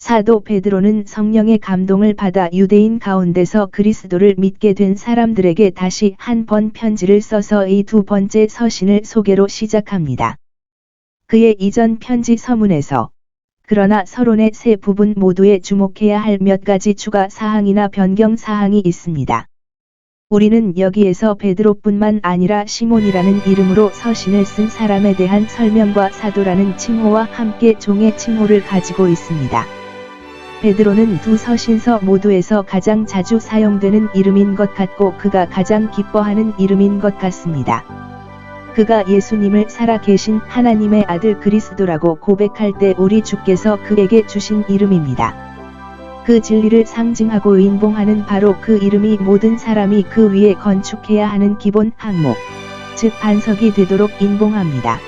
사도 베드로는 성령의 감동을 받아 유대인 가운데서 그리스도를 믿게 된 사람들에게 다시 한 번 편지를 써서 이 두 번째 서신을 소개로 시작합니다. 그의 이전 편지 서문에서 그러나 서론의 세 부분 모두에 주목해야 할 몇 가지 추가 사항이나 변경 사항이 있습니다. 우리는 여기에서 베드로뿐만 아니라 시몬이라는 이름으로 서신을 쓴 사람에 대한 설명과 사도라는 칭호와 함께 종의 칭호를 가지고 있습니다. 베드로는 두 서신서 모두에서 가장 자주 사용되는 이름인 것 같고 그가 가장 기뻐하는 이름인 것 같습니다. 그가 예수님을 살아계신 하나님의 아들 그리스도라고 고백할 때 우리 주께서 그에게 주신 이름입니다. 그 진리를 상징하고 인봉하는 바로 그 이름이 모든 사람이 그 위에 건축해야 하는 기본 항목, 즉 반석이 되도록 인봉합니다.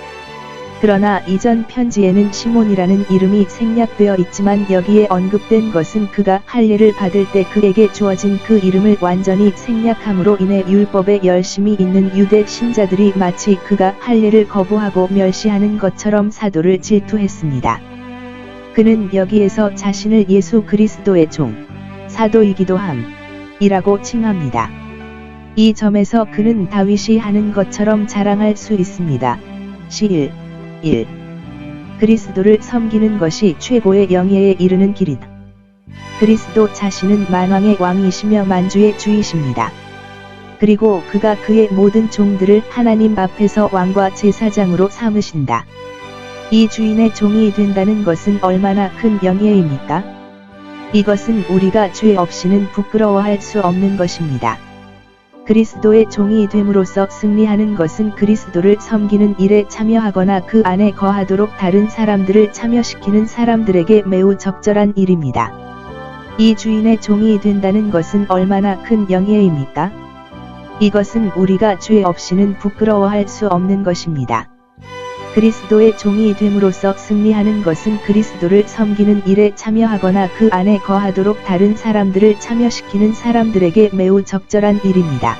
그러나 이전 편지에는 시몬이라는 이름이 생략되어 있지만 여기에 언급된 것은 그가 할례를 받을 때 그에게 주어진 그 이름을 완전히 생략함으로 인해 율법에 열심히 있는 유대 신자들이 마치 그가 할례를 거부하고 멸시하는 것처럼 사도를 질투했습니다. 그는 여기에서 자신을 예수 그리스도의 종, 사도이기도 함이라고 칭합니다. 이 점에서 그는 다윗이 하는 것처럼 자랑할 수 있습니다. 시 1. 그리스도를 섬기는 것이 최고의 영예에 이르는 길이다. 그리스도 자신은 만왕의 왕이시며 만주의 주이십니다. 그리고 그가 그의 모든 종들을 하나님 앞에서 왕과 제사장으로 삼으신다. 이 주인의 종이 된다는 것은 얼마나 큰 영예입니까? 이것은 우리가 죄 없이는 부끄러워할 수 없는 것입니다. 그리스도의 종이 됨으로써 승리하는 것은 그리스도를 섬기는 일에 참여하거나 그 안에 거하도록 다른 사람들을 참여시키는 사람들에게 매우 적절한 일입니다. 이 주인의 종이 된다는 것은 얼마나 큰 영예입니까? 이것은 우리가 죄 없이는 부끄러워할 수 없는 것입니다. 그리스도의 종이 됨으로써 승리하는 것은 그리스도를 섬기는 일에 참여하거나 그 안에 거하도록 다른 사람들을 참여시키는 사람들에게 매우 적절한 일입니다.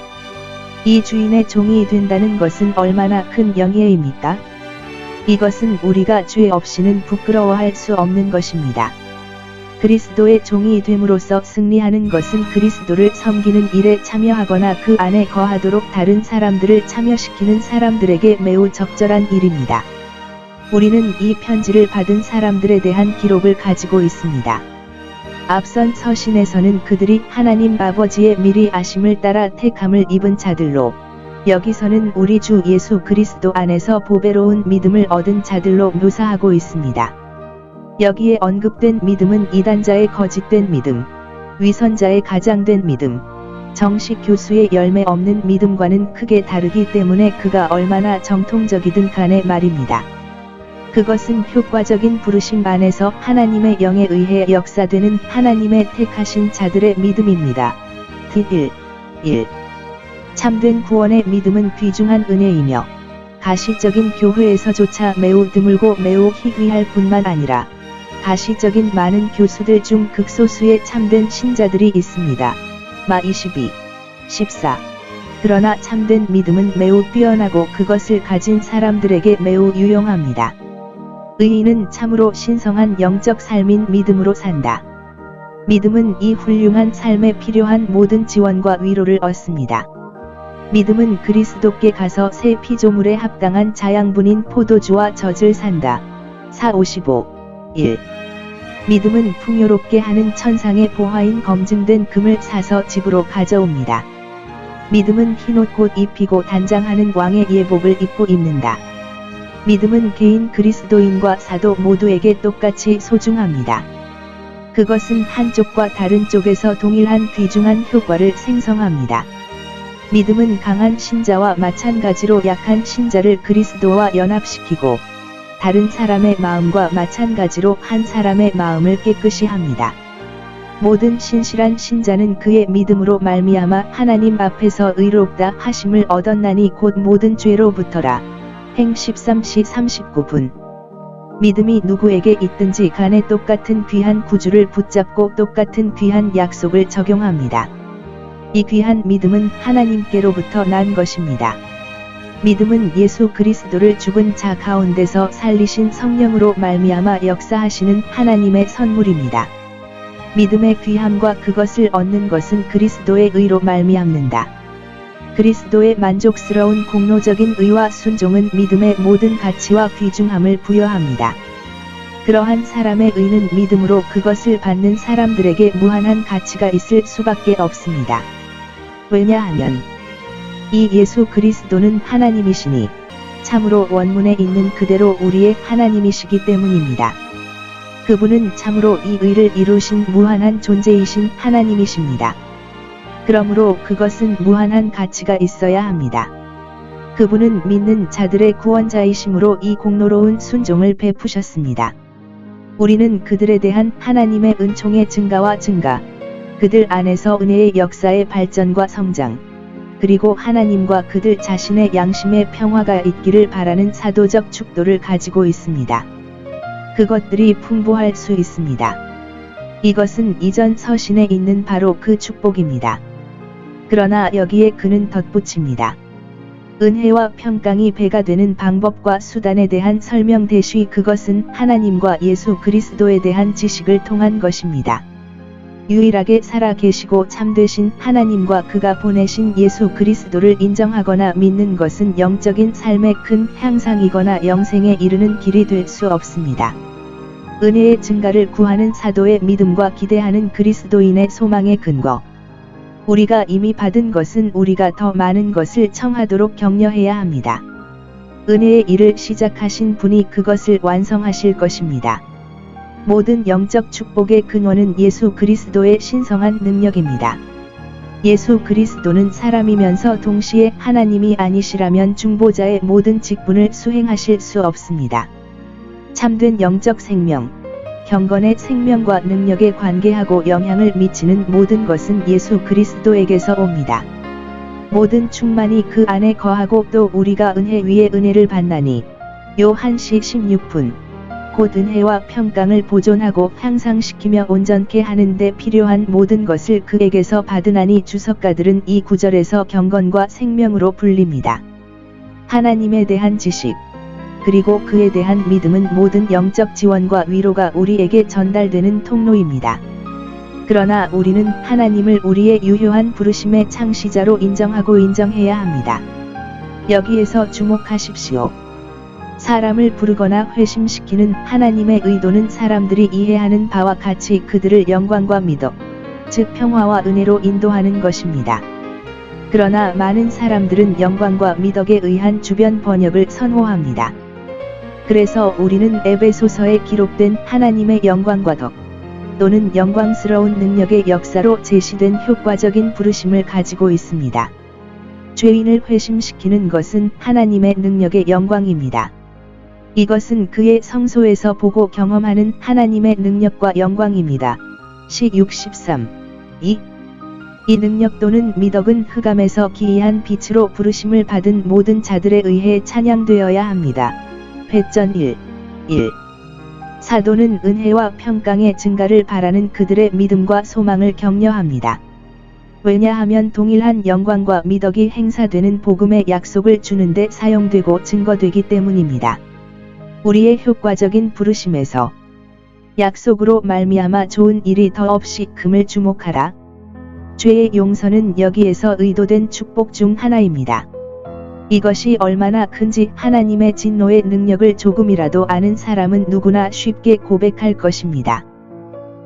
이 주인의 종이 된다는 것은 얼마나 큰 영예입니까? 이것은 우리가 죄 없이는 부끄러워할 수 없는 것입니다. 그리스도의 종이 됨으로써 승리하는 것은 그리스도를 섬기는 일에 참여하거나 그 안에 거하도록 다른 사람들을 참여시키는 사람들에게 매우 적절한 일입니다. 우리는 이 편지를 받은 사람들에 대한 기록을 가지고 있습니다. 앞선 서신에서는 그들이 하나님 아버지의 미리 아심을 따라 택함을 입은 자들로, 여기서는 우리 주 예수 그리스도 안에서 보배로운 믿음을 얻은 자들로 묘사하고 있습니다. 여기에 언급된 믿음은 이단자의 거짓된 믿음, 위선자의 가장된 믿음, 정식 교수의 열매 없는 믿음과는 크게 다르기 때문에 그가 얼마나 정통적이든 간에 말입니다. 그것은 효과적인 부르심 안에서 하나님의 영에 의해 역사되는 하나님의 택하신 자들의 믿음입니다. 1. 참된 구원의 믿음은 귀중한 은혜이며 가시적인 교회에서조차 매우 드물고 매우 희귀할 뿐만 아니라 가시적인 많은 교수들 중 극소수의 참된 신자들이 있습니다. 마 22, 14. 그러나 참된 믿음은 매우 뛰어나고 그것을 가진 사람들에게 매우 유용합니다. 의인은 참으로 신성한 영적 삶인 믿음으로 산다. 믿음은 이 훌륭한 삶에 필요한 모든 지원과 위로를 얻습니다. 믿음은 그리스도께 가서 새 피조물에 합당한 자양분인 포도주와 젖을 산다. 4:55. 1. 믿음은 풍요롭게 하는 천상의 보화인 검증된 금을 사서 집으로 가져옵니다. 믿음은 흰옷 곧 입히고 단장하는 왕의 예복을 입고 입는다. 믿음은 개인 그리스도인과 사도 모두에게 똑같이 소중합니다. 그것은 한쪽과 다른 쪽에서 동일한 귀중한 효과를 생성합니다. 믿음은 강한 신자와 마찬가지로 약한 신자를 그리스도와 연합시키고 다른 사람의 마음과 마찬가지로 한 사람의 마음을 깨끗이 합니다. 모든 신실한 신자는 그의 믿음으로 말미암아 하나님 앞에서 의롭다 하심을 얻었나니 곧 모든 죄로부터라. 행 13시 39분. 믿음이 누구에게 있든지 간에 똑같은 귀한 구주를 붙잡고 똑같은 귀한 약속을 적용합니다. 이 귀한 믿음은 하나님께로부터 난 것입니다. 믿음은 예수 그리스도를 죽은 자 가운데서 살리신 성령으로 말미암아 역사하시는 하나님의 선물입니다. 믿음의 귀함과 그것을 얻는 것은 그리스도의 의로 말미암는다. 그리스도의 만족스러운 공로적인 의와 순종은 믿음의 모든 가치와 귀중함을 부여합니다. 그러한 사람의 의는 믿음으로 그것을 받는 사람들에게 무한한 가치가 있을 수밖에 없습니다. 왜냐하면 이 예수 그리스도는 하나님이시니 참으로 원문에 있는 그대로 우리의 하나님이시기 때문입니다. 그분은 참으로 이 의를 이루신 무한한 존재이신 하나님이십니다. 그러므로 그것은 무한한 가치가 있어야 합니다. 그분은 믿는 자들의 구원자이심으로 이 공로로운 순종을 베푸셨습니다. 우리는 그들에 대한 하나님의 은총의 증가와 증가, 그들 안에서 은혜의 역사의 발전과 성장, 그리고 하나님과 그들 자신의 양심의 평화가 있기를 바라는 사도적 축도를 가지고 있습니다. 그것들이 풍부할 수 있습니다. 이것은 이전 서신에 있는 바로 그 축복입니다. 그러나 여기에 그는 덧붙입니다. 은혜와 평강이 배가 되는 방법과 수단에 대한 설명 대시 그것은 하나님과 예수 그리스도에 대한 지식을 통한 것입니다. 유일하게 살아 계시고 참되신 하나님과 그가 보내신 예수 그리스도를 인정하거나 믿는 것은 영적인 삶의 큰 향상이거나 영생에 이르는 길이 될 수 없습니다. 은혜의 증가를 구하는 사도의 믿음과 기대하는 그리스도인의 소망의 근거. 우리가 이미 받은 것은 우리가 더 많은 것을 청하도록 격려해야 합니다. 은혜의 일을 시작하신 분이 그것을 완성하실 것입니다. 모든 영적 축복의 근원은 예수 그리스도의 신성한 능력입니다. 예수 그리스도는 사람이면서 동시에 하나님이 아니시라면 중보자의 모든 직분을 수행하실 수 없습니다. 참된 영적 생명, 경건의 생명과 능력에 관계하고 영향을 미치는 모든 것은 예수 그리스도에게서 옵니다. 모든 충만이 그 안에 거하고 또 우리가 은혜 위에 은혜를 받나니 요한시 16분 곧 은혜와 평강을 보존하고 향상시키며 온전케 하는 데 필요한 모든 것을 그에게서 받으나니 주석가들은 이 구절에서 경건과 생명으로 불립니다. 하나님에 대한 지식 그리고 그에 대한 믿음은 모든 영적 지원과 위로가 우리에게 전달되는 통로입니다. 그러나 우리는 하나님을 우리의 유효한 부르심의 창시자로 인정하고 인정해야 합니다. 여기에서 주목하십시오. 사람을 부르거나 회심시키는 하나님의 의도는 사람들이 이해하는 바와 같이 그들을 영광과 미덕, 즉 평화와 은혜로 인도하는 것입니다. 그러나 많은 사람들은 영광과 미덕에 의한 주변 번역을 선호합니다. 그래서 우리는 에베소서에 기록된 하나님의 영광과 덕 또는 영광스러운 능력의 역사로 제시된 효과적인 부르심을 가지고 있습니다. 죄인을 회심시키는 것은 하나님의 능력의 영광입니다. 이것은 그의 성소에서 보고 경험하는 하나님의 능력과 영광입니다. 시 63. 2. 이 능력 또는 미덕은 흑암에서 기이한 빛으로 부르심을 받은 모든 자들에 의해 찬양되어야 합니다. 회전 1. 사도는 은혜와 평강의 증가를 바라는 그들의 믿음과 소망을 격려합니다. 왜냐하면 동일한 영광과 미덕이 행사되는 복음의 약속을 주는데 사용되고 증거되기 때문입니다. 우리의 효과적인 부르심에서 약속으로 말미암아 좋은 일이 더 없이 금을 주목하라. 죄의 용서는 여기에서 의도된 축복 중 하나입니다. 이것이 얼마나 큰지 하나님의 진노의 능력을 조금이라도 아는 사람은 누구나 쉽게 고백할 것입니다.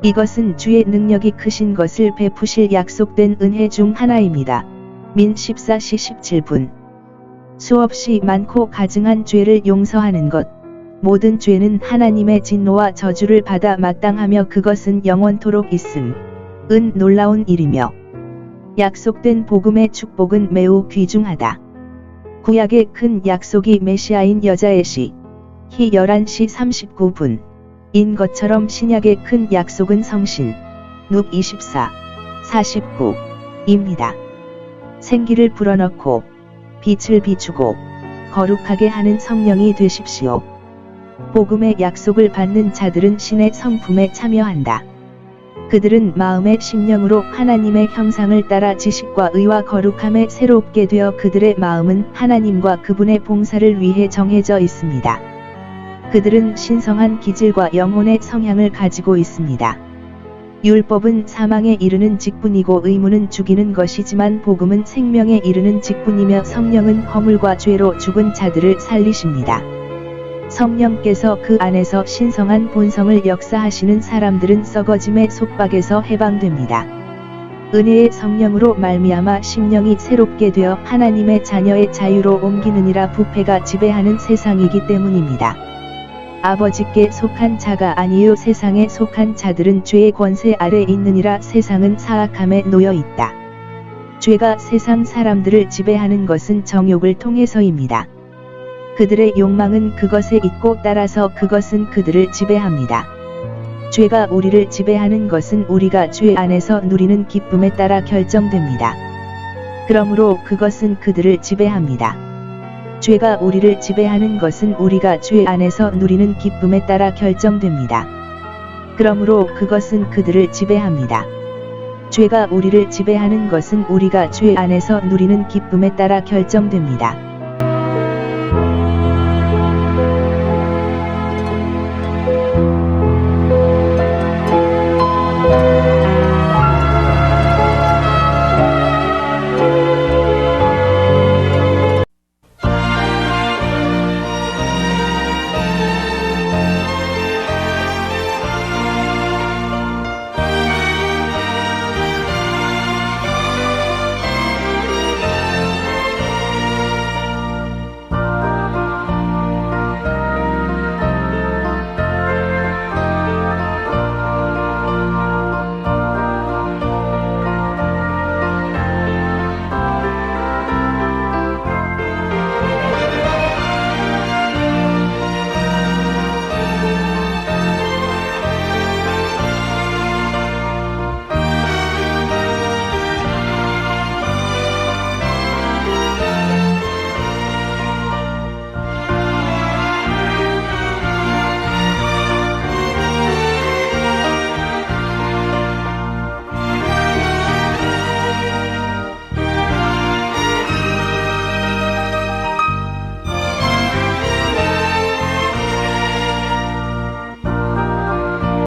이것은 주의 능력이 크신 것을 베푸실 약속된 은혜 중 하나입니다. 민 14시 17분. 수없이 많고 가증한 죄를 용서하는 것. 모든 죄는 하나님의 진노와 저주를 받아 마땅하며 그것은 영원토록 있음. 은 놀라운 일이며 약속된 복음의 축복은 매우 귀중하다. 구약의 큰 약속이 메시아인 여자의 시, 히 11시 39분. 인 것처럼 신약의 큰 약속은 성신, 눅 24, 49, 입니다. 생기를 불어넣고, 빛을 비추고, 거룩하게 하는 성령이 되십시오. 복음의 약속을 받는 자들은 신의 성품에 참여한다. 그들은 마음의 심령으로 하나님의 형상을 따라 지식과 의와 거룩함에 새롭게 되어 그들의 마음은 하나님과 그분의 봉사를 위해 정해져 있습니다. 그들은 신성한 기질과 영혼의 성향을 가지고 있습니다. 율법은 사망에 이르는 직분이고 의무는 죽이는 것이지만 복음은 생명에 이르는 직분이며 성령은 허물과 죄로 죽은 자들을 살리십니다. 성령께서 그 안에서 신성한 본성을 역사하시는 사람들은 썩어짐의 속박에서 해방됩니다. 은혜의 성령으로 말미암아 심령이 새롭게 되어 하나님의 자녀의 자유로 옮기느니라. 부패가 지배하는 세상이기 때문입니다. 아버지께 속한 자가 아니요 세상에 속한 자들은 죄의 권세 아래 있느니라. 세상은 사악함에 놓여 있다. 죄가 세상 사람들을 지배하는 것은 정욕을 통해서입니다. 그들의 욕망은 그것에 있고 따라서 그것은 그들을 지배합니다. 죄가 우리를 지배하는 것은 우리가 죄 안에서 누리는 기쁨에 따라 결정됩니다. 그러므로 그것은 그들을 지배합니다. 죄가 우리를 지배하는 것은 우리가 죄 안에서 누리는 기쁨에 따라 결정됩니다. 그러므로 그것은 그들을 지배합니다. 죄가 우리를 지배하는 것은 우리가 죄 안에서 누리는 기쁨에 따라 결정됩니다.